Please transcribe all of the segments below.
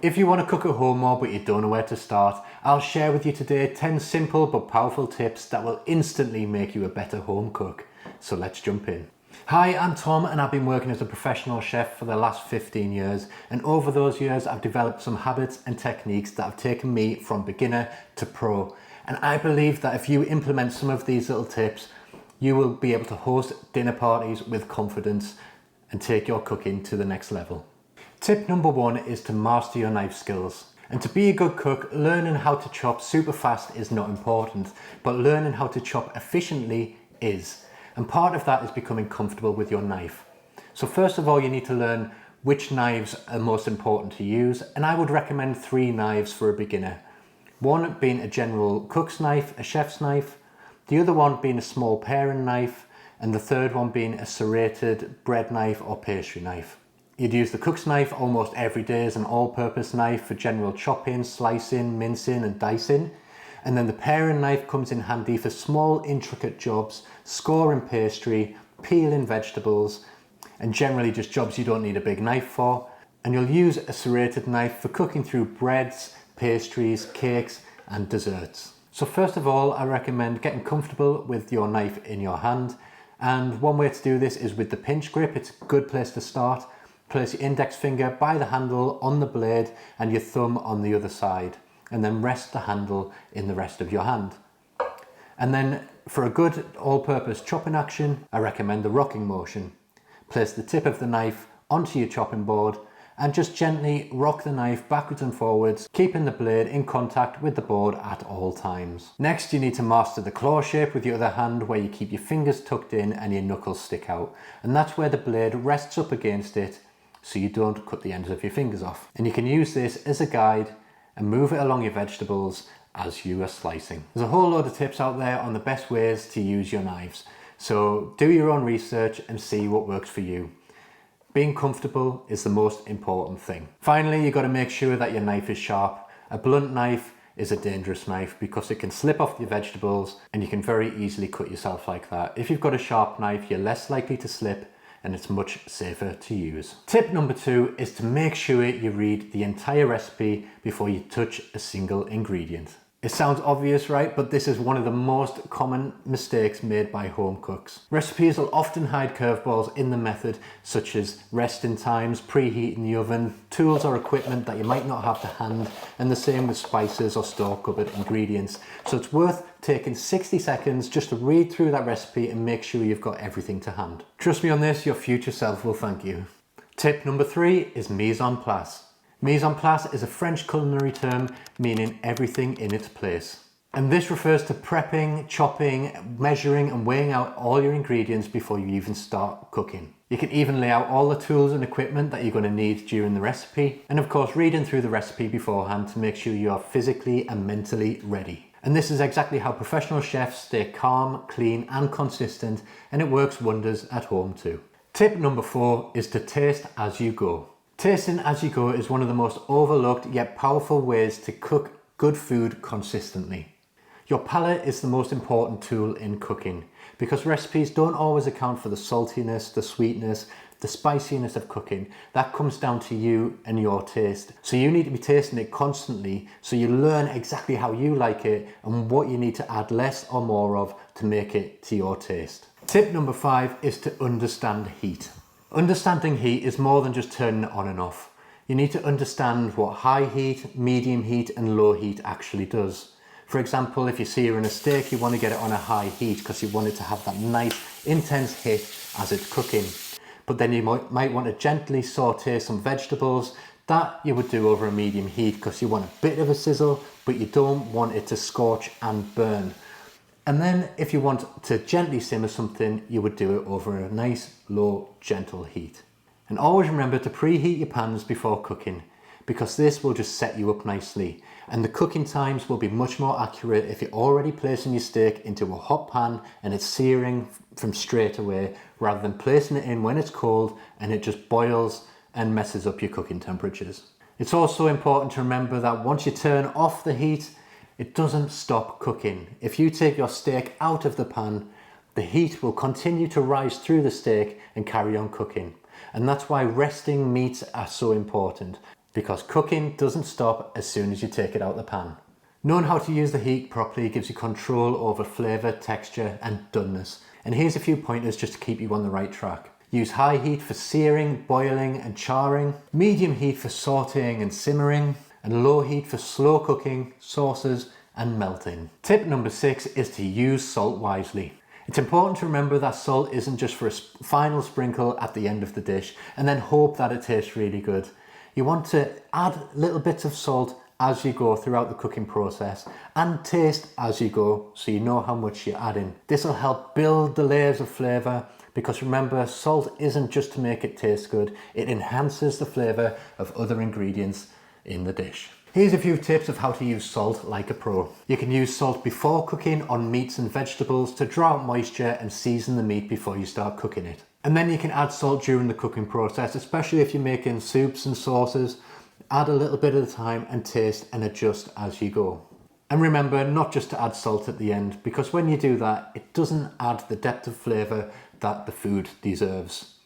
If you want to cook at home more but you don't know where to start, I'll share with you today 10 simple but powerful tips that will instantly make you a better home cook. So let's jump in. Hi, I'm Tom and I've been working as a professional chef for the last 15 years, and over those years I've developed some habits and techniques that have taken me from beginner to pro. And I believe that if you implement some of these little tips, you will be able to host dinner parties with confidence and take your cooking to the next level. Tip number 1 is to master your knife skills. And to be a good cook, learning how to chop super fast is not important, but learning how to chop efficiently is. And part of that is becoming comfortable with your knife. So first of all, you need to learn which knives are most important to use, and I would recommend 3 knives for a beginner. One being a general cook's knife, a chef's knife, the other one being a small paring knife, and the third one being a serrated bread knife or pastry knife. You'd use the cook's knife almost every day as an all-purpose knife for general chopping, slicing, mincing and dicing. And then the paring knife comes in handy for small intricate jobs, scoring pastry, peeling vegetables, and generally just jobs you don't need a big knife for. And you'll use a serrated knife for cooking through breads, pastries, cakes and desserts. So first of all, I recommend getting comfortable with your knife in your hand. And one way to do this is with the pinch grip. It's a good place to start. Place your index finger by the handle on the blade and your thumb on the other side, and then rest the handle in the rest of your hand. And then for a good all-purpose chopping action, I recommend the rocking motion. Place the tip of the knife onto your chopping board and just gently rock the knife backwards and forwards, keeping the blade in contact with the board at all times. Next, you need to master the claw shape with your other hand, where you keep your fingers tucked in and your knuckles stick out. And that's where the blade rests up against it, so you don't cut the ends of your fingers off. And you can use this as a guide and move it along your vegetables as you are slicing. There's a whole load of tips out there on the best ways to use your knives. So do your own research and see what works for you. Being comfortable is the most important thing. Finally, you've got to make sure that your knife is sharp. A blunt knife is a dangerous knife because it can slip off your vegetables and you can very easily cut yourself like that. If you've got a sharp knife, you're less likely to slip and it's much safer to use. Tip number 2 is to make sure you read the entire recipe before you touch a single ingredient. It sounds obvious, right? But this is one of the most common mistakes made by home cooks. Recipes will often hide curveballs in the method, such as resting times, preheating the oven, tools or equipment that you might not have to hand, and the same with spices or store cupboard ingredients. So it's worth taking 60 seconds just to read through that recipe and make sure you've got everything to hand. Trust me on this, your future self will thank you. Tip number 3 is mise en place. Mise en place is a French culinary term meaning everything in its place. And this refers to prepping, chopping, measuring and weighing out all your ingredients before you even start cooking. You can even lay out all the tools and equipment that you're going to need during the recipe. And of course, reading through the recipe beforehand to make sure you are physically and mentally ready. And this is exactly how professional chefs stay calm, clean and consistent, and it works wonders at home too. Tip number 4 is to taste as you go. Tasting as you go is one of the most overlooked yet powerful ways to cook good food consistently. Your palate is the most important tool in cooking because recipes don't always account for the saltiness, the sweetness, the spiciness of cooking. That comes down to you and your taste. So you need to be tasting it constantly so you learn exactly how you like it and what you need to add less or more of to make it to your taste. Tip number 5 is to understand heat. Understanding heat is more than just turning it on and off. You need to understand what high heat, medium heat and low heat actually does. For example, if you're searing a steak, you want to get it on a high heat because you want it to have that nice intense hit as it's cooking. But then you might want to gently saute some vegetables. That you would do over a medium heat because you want a bit of a sizzle, but you don't want it to scorch and burn. And then if you want to gently simmer something, you would do it over a nice, low, gentle heat. And always remember to preheat your pans before cooking, because this will just set you up nicely. And the cooking times will be much more accurate if you're already placing your steak into a hot pan and it's searing from straight away, rather than placing it in when it's cold and it just boils and messes up your cooking temperatures. It's also important to remember that once you turn off the heat, it doesn't stop cooking. If you take your steak out of the pan, the heat will continue to rise through the steak and carry on cooking. And that's why resting meats are so important. because cooking doesn't stop as soon as you take it out the pan. Knowing how to use the heat properly gives you control over flavour, texture and doneness. And here's a few pointers just to keep you on the right track. Use high heat for searing, boiling and charring, medium heat for sautéing and simmering, and low heat for slow cooking, sauces and melting. Tip number 6 is to use salt wisely. It's important to remember that salt isn't just for a final sprinkle at the end of the dish and then hope that it tastes really good. You want to add little bits of salt as you go throughout the cooking process and taste as you go so you know how much you're adding. This will help build the layers of flavour, because remember, salt isn't just to make it taste good, it enhances the flavour of other ingredients in the dish. Here's a few tips of how to use salt like a pro. You can use salt before cooking on meats and vegetables to draw out moisture and season the meat before you start cooking it. And then you can add salt during the cooking process, especially if you're making soups and sauces. Add a little bit at a time and taste and adjust as you go. And remember not just to add salt at the end, because when you do that, it doesn't add the depth of flavour that the food deserves.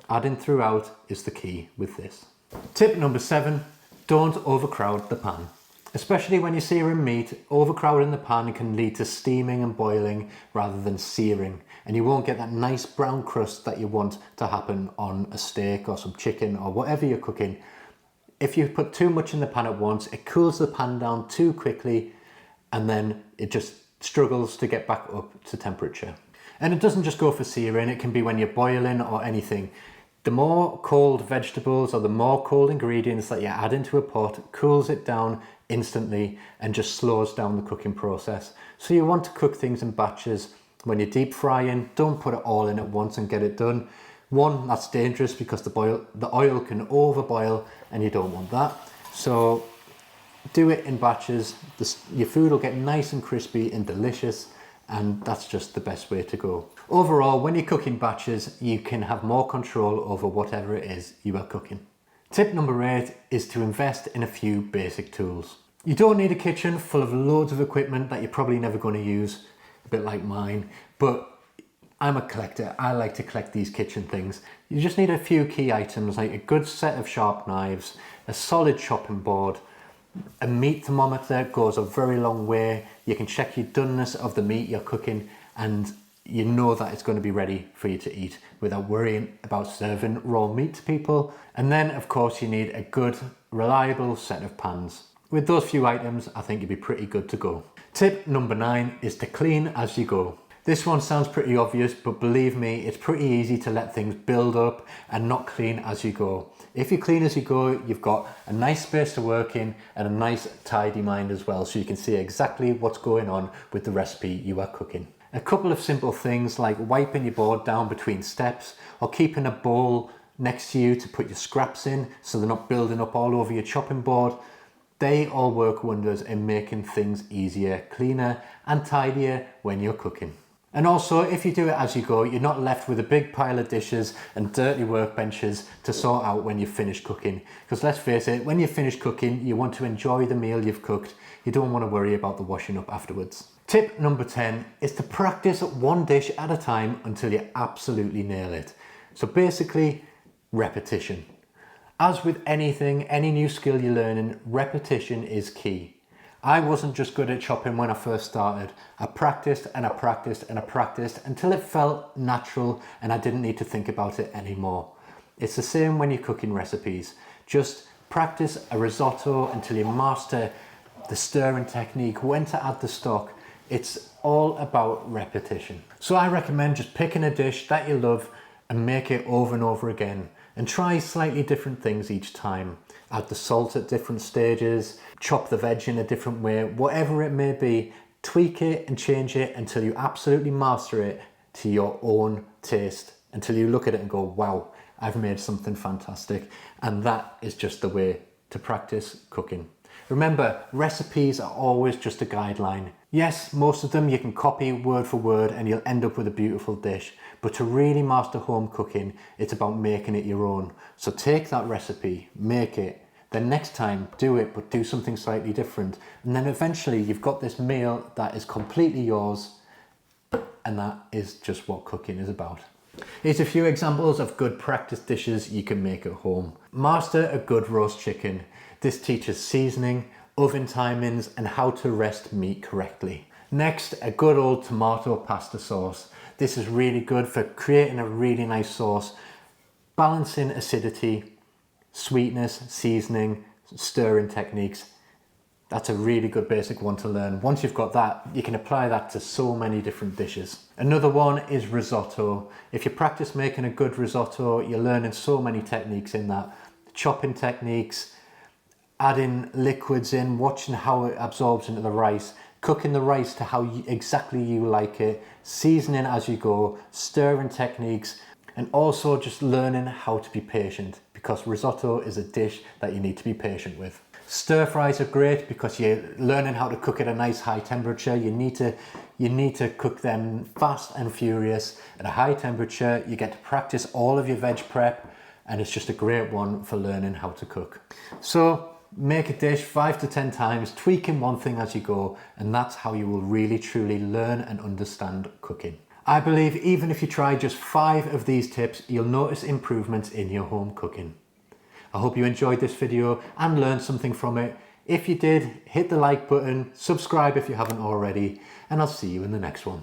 Adding throughout is the key with this. Tip number 7, don't overcrowd the pan. Especially when you're searing meat, overcrowding the pan can lead to steaming and boiling rather than searing, and you won't get that nice brown crust that you want to happen on a steak or some chicken or whatever you're cooking. If you put too much in the pan at once, it cools the pan down too quickly and then it just struggles to get back up to temperature. And it doesn't just go for searing, it can be when you're boiling or anything. The more cold vegetables or the more cold ingredients that you add into a pot cools it down instantly and just slows down the cooking process. So you want to cook things in batches. When you're deep frying, don't put it all in at once and get it done. One, that's dangerous because the oil can overboil and you don't want that. So do it in batches. Your food will get nice and crispy and delicious, and that's just the best way to go. Overall, when you cook in batches, you can have more control over whatever it is you are cooking. Tip number 8 is to invest in a few basic tools. You don't need a kitchen full of loads of equipment that you're probably never going to use, a bit like mine, but I'm a collector. I like to collect these kitchen things. You just need a few key items like a good set of sharp knives, a solid chopping board, a meat thermometer goes a very long way. You can check your doneness of the meat you're cooking and you know that it's going to be ready for you to eat without worrying about serving raw meat to people. And then of course you need a good, reliable set of pans. With those few items, I think you'll be pretty good to go. Tip number 9 is to clean as you go. This one sounds pretty obvious, but believe me, it's pretty easy to let things build up and not clean as you go. If you clean as you go, you've got a nice space to work in and a nice tidy mind as well, so you can see exactly what's going on with the recipe you are cooking. A couple of simple things like wiping your board down between steps or keeping a bowl next to you to put your scraps in so they're not building up all over your chopping board. They all work wonders in making things easier, cleaner and tidier when you're cooking. And also, if you do it as you go, you're not left with a big pile of dishes and dirty workbenches to sort out when you've finished cooking. Because let's face it, when you've finished cooking, you want to enjoy the meal you've cooked. You don't want to worry about the washing up afterwards. Tip number 10 is to practice one dish at a time until you absolutely nail it. So basically, repetition. As with anything, any new skill you're learning, repetition is key. I wasn't just good at chopping when I first started. I practiced and I practiced and I practiced until it felt natural and I didn't need to think about it anymore. It's the same when you're cooking recipes. Just practice a risotto until you master the stirring technique, when to add the stock. It's all about repetition. So I recommend just picking a dish that you love and make it over and over again. And try slightly different things each time. Add the salt at different stages, chop the veg in a different way, whatever it may be, tweak it and change it until you absolutely master it to your own taste, until you look at it and go, wow, I've made something fantastic. And that is just the way to practice cooking. Remember, recipes are always just a guideline. Yes, most of them you can copy word for word and you'll end up with a beautiful dish. But to really master home cooking, it's about making it your own. So take that recipe, make it, then next time do it, but do something slightly different. And then eventually you've got this meal that is completely yours, and that is just what cooking is about. Here's a few examples of good practice dishes you can make at home. Master a good roast chicken. This teaches seasoning, oven timings, and how to rest meat correctly. Next, a good old tomato pasta sauce. This is really good for creating a really nice sauce, balancing acidity, sweetness, seasoning, stirring techniques. That's a really good basic one to learn. Once you've got that, you can apply that to so many different dishes. Another one is risotto. If you practice making a good risotto, you're learning so many techniques in that. Chopping techniques, adding liquids in, watching how it absorbs into the rice, cooking the rice to how exactly you like it, seasoning as you go, stirring techniques, and also just learning how to be patient, because risotto is a dish that you need to be patient with. Stir fries are great because you're learning how to cook at a nice high temperature. You need to cook them fast and furious at a high temperature. You get to practice all of your veg prep, and it's just a great one for learning how to cook. So make a dish 5 to 10 times, tweaking one thing as you go, and that's how you will really truly learn and understand cooking. I believe even if you try just 5 of these tips, you'll notice improvements in your home cooking. I hope you enjoyed this video and learned something from it. If you did, hit the like button, subscribe if you haven't already, and I'll see you in the next one.